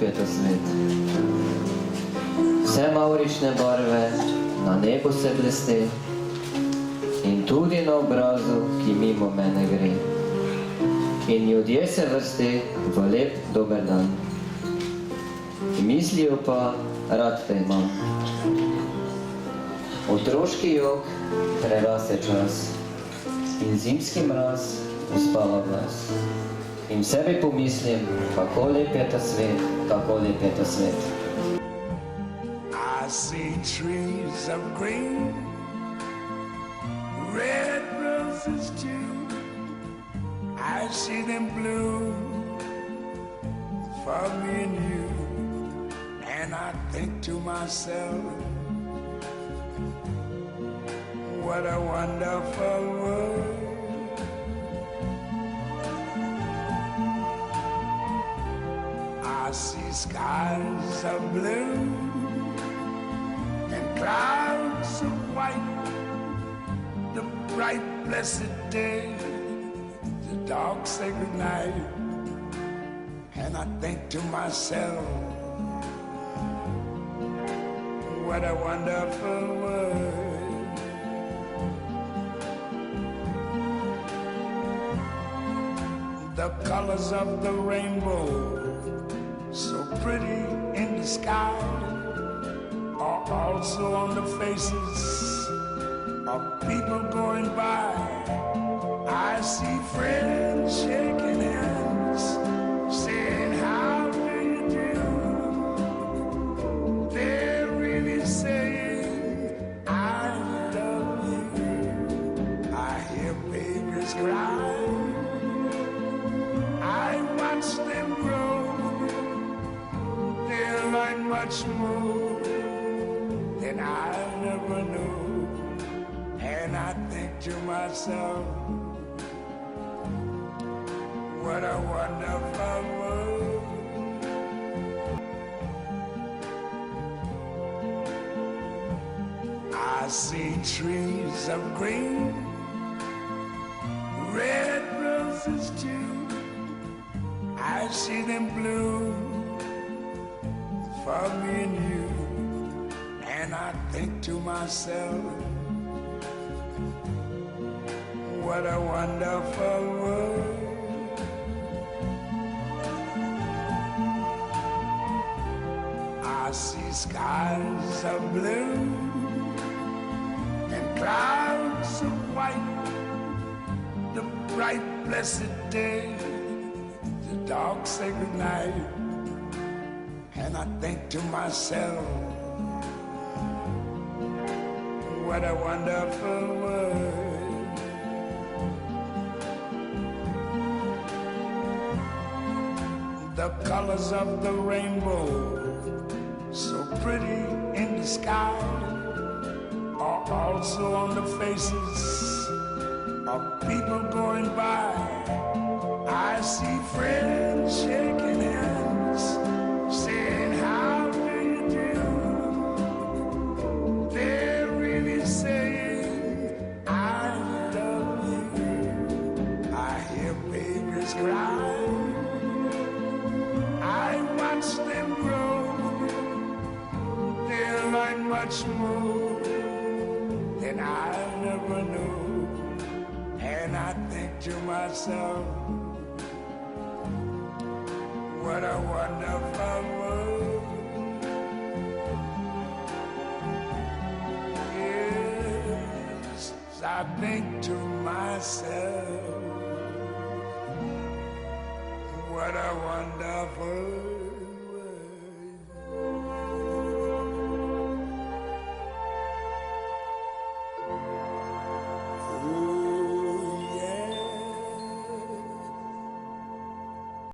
je to svet. Vse mavrične barve na nebu se blesti in tudi na obrazu, ki mimo mene gre. In ljudje se vrsti v lep dober dan. Mislijo pa, rad te imam. Otroški jok prerase čas in zimski mraz uspava glas. In v sebi pomislim, kako lep je ta svet, kako lep je ta svet. I see trees of green, red roses too. I see them bloom for me and you. And I think to myself, what a wonderful world. I see skies of blue and clouds of white, the bright blessed day, the dark sacred night. And I think to myself, what a wonderful world. The colors of the rainbow, so pretty in the sky, are also on the faces of people going by. I see friends shaking hands, saying, how do you do? They're really saying, I love you. I hear babies cry, I watch them grow. They'll learn much more than I never knew. And I think to myself, what a wonderful world. I see trees of green, red roses too. I see them bloom for me and you. And I think to myself, what a wonderful world. I see skies of blue and clouds of white, the bright blessed day, the dark sacred night. And I think to myself, what a wonderful world. The colors of the rainbow, so pretty in the sky, are also on the faces of people going by. I see friends shaking hands, saying, how do you do? They're really saying, I love you. I hear babies cry, I watch them grow. They'll learn much more than I never knew. And I think to myself, what a wonderful world. Yes, I think to myself, what a wonderful world.